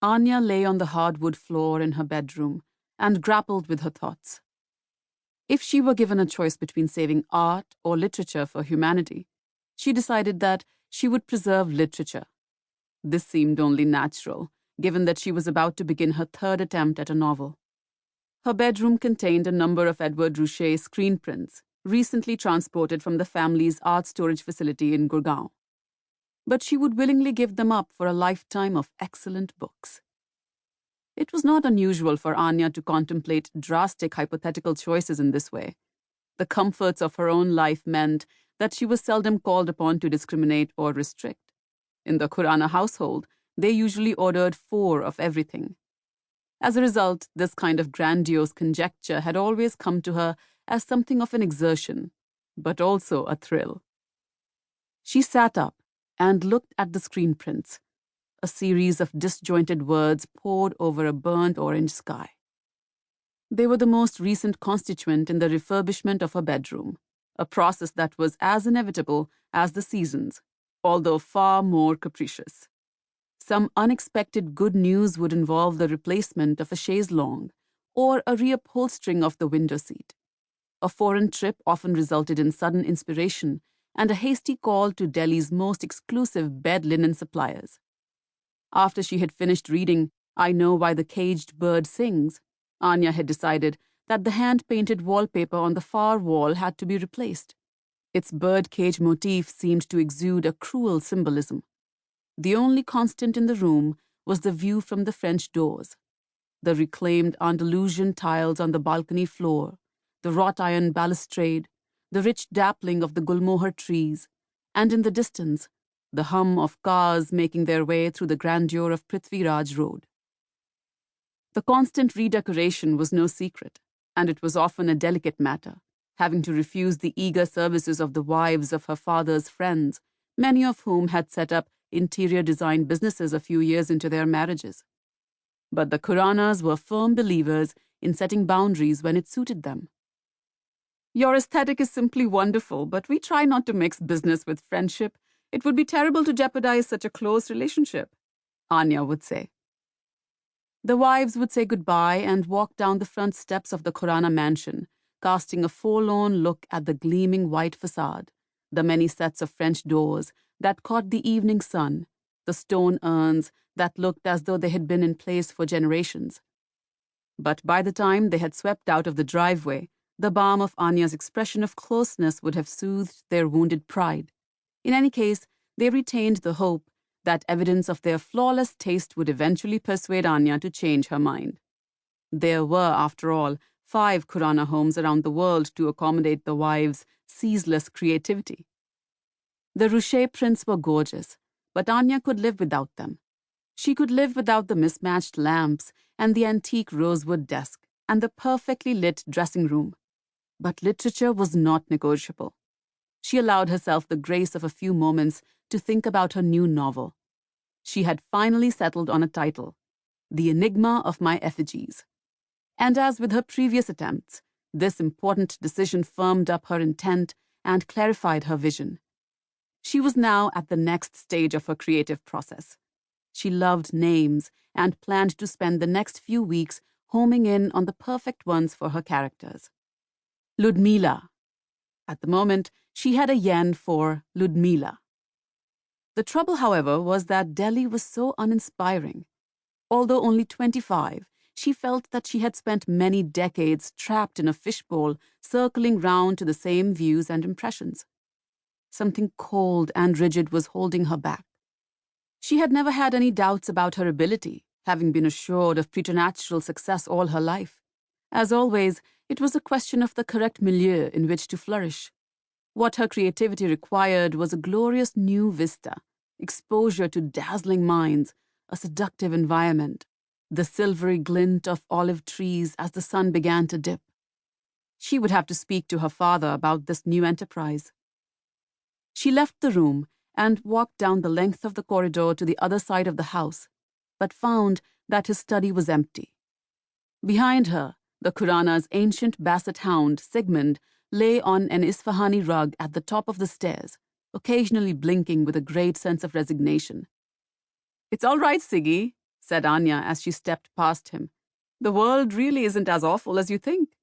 Ania lay on the hardwood floor in her bedroom and grappled with her thoughts. If she were given a choice between saving art or literature for humanity, she decided that she would preserve literature. This seemed only natural, given that she was about to begin her third attempt at a novel. Her bedroom contained a number of Edward Rouchet screen prints, recently transported from the family's art storage facility in Gurgaon. But she would willingly give them up for a lifetime of excellent books. It was not unusual for Ania to contemplate drastic hypothetical choices in this way. The comforts of her own life meant that she was seldom called upon to discriminate or restrict. In the Khurana household, they usually ordered 4 of everything. As a result, this kind of grandiose conjecture had always come to her as something of an exertion, but also a thrill. She sat up and looked at the screen prints. A series of disjointed words poured over a burnt orange sky. They were the most recent constituent in the refurbishment of her bedroom, a process that was as inevitable as the seasons, although far more capricious. Some unexpected good news would involve the replacement of a chaise longue or a reupholstering of the window seat. A foreign trip often resulted in sudden inspiration and a hasty call to Delhi's most exclusive bed linen suppliers. After she had finished reading I Know Why the Caged Bird Sings, Ania had decided that the hand-painted wallpaper on the far wall had to be replaced. Its birdcage motif seemed to exude a cruel symbolism. The only constant in the room was the view from the French doors. The reclaimed Andalusian tiles on the balcony floor, the wrought-iron balustrade, the rich dappling of the gulmohar trees, and in the distance, the hum of cars making their way through the grandeur of Prithvi Raj Road. The constant redecoration was no secret, and it was often a delicate matter, having to refuse the eager services of the wives of her father's friends, many of whom had set up interior design businesses a few years into their marriages. But the Khuranas were firm believers in setting boundaries when it suited them. "Your aesthetic is simply wonderful, but we try not to mix business with friendship. It would be terrible to jeopardize such a close relationship," Ania would say. The wives would say goodbye and walk down the front steps of the Khurana mansion, casting a forlorn look at the gleaming white facade, the many sets of French doors that caught the evening sun, the stone urns that looked as though they had been in place for generations. But by the time they had swept out of the driveway, the balm of Ania's expression of closeness would have soothed their wounded pride. In any case, they retained the hope that evidence of their flawless taste would eventually persuade Ania to change her mind. There were, after all, 5 Khurana homes around the world to accommodate the wives' ceaseless creativity. The Rouchet prints were gorgeous, but Ania could live without them. She could live without the mismatched lamps and the antique rosewood desk and the perfectly lit dressing room. But literature was not negotiable. She allowed herself the grace of a few moments to think about her new novel. She had finally settled on a title, The Enigma of My Effigies. And as with her previous attempts, this important decision firmed up her intent and clarified her vision. She was now at the next stage of her creative process. She loved names and planned to spend the next few weeks homing in on the perfect ones for her characters. Ludmila. At the moment, she had a yen for Ludmila. The trouble, however, was that Delhi was so uninspiring. Although only 25, she felt that she had spent many decades trapped in a fishbowl, circling round to the same views and impressions. Something cold and rigid was holding her back. She had never had any doubts about her ability, having been assured of preternatural success all her life. As always, it was a question of the correct milieu in which to flourish. What her creativity required was a glorious new vista, exposure to dazzling minds, a seductive environment, the silvery glint of olive trees as the sun began to dip. She would have to speak to her father about this new enterprise. She left the room and walked down the length of the corridor to the other side of the house, but found that his study was empty. Behind her, the Khurana's ancient basset hound, Sigmund, lay on an Isfahani rug at the top of the stairs, occasionally blinking with a great sense of resignation. "It's all right, Siggy," said Ania as she stepped past him. "The world really isn't as awful as you think."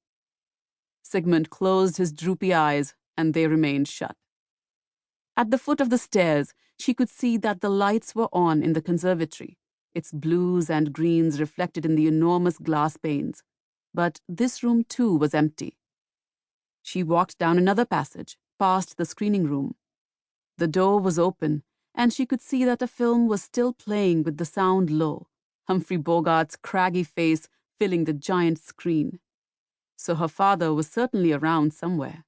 Sigmund closed his droopy eyes, and they remained shut. At the foot of the stairs, she could see that the lights were on in the conservatory, its blues and greens reflected in the enormous glass panes. But this room too was empty. She walked down another passage, past the screening room. The door was open, and she could see that a film was still playing with the sound low, Humphrey Bogart's craggy face filling the giant screen. So her father was certainly around somewhere.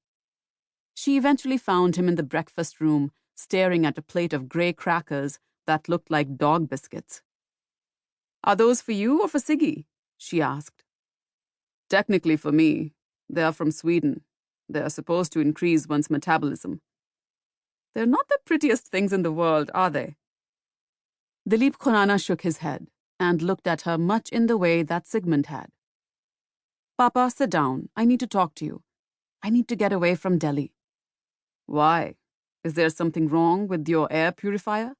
She eventually found him in the breakfast room, staring at a plate of grey crackers that looked like dog biscuits. "Are those for you or for Siggy?" she asked. "Technically for me. They are from Sweden. They are supposed to increase one's metabolism." "They're not the prettiest things in the world, are they?" Dilip Khurana shook his head and looked at her much in the way that Sigmund had. "Papa, sit down. I need to talk to you. I need to get away from Delhi." "Why? Is there something wrong with your air purifier?"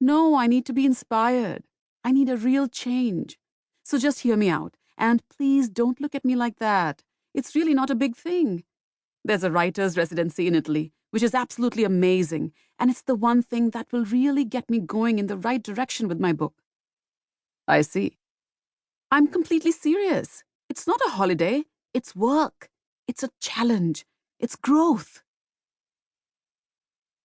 "No, I need to be inspired. I need a real change. So just hear me out, and please don't look at me like that. It's really not a big thing. There's a writer's residency in Italy, which is absolutely amazing, and it's the one thing that will really get me going in the right direction with my book." "I see." "I'm completely serious. It's not a holiday. It's work. It's a challenge. It's growth."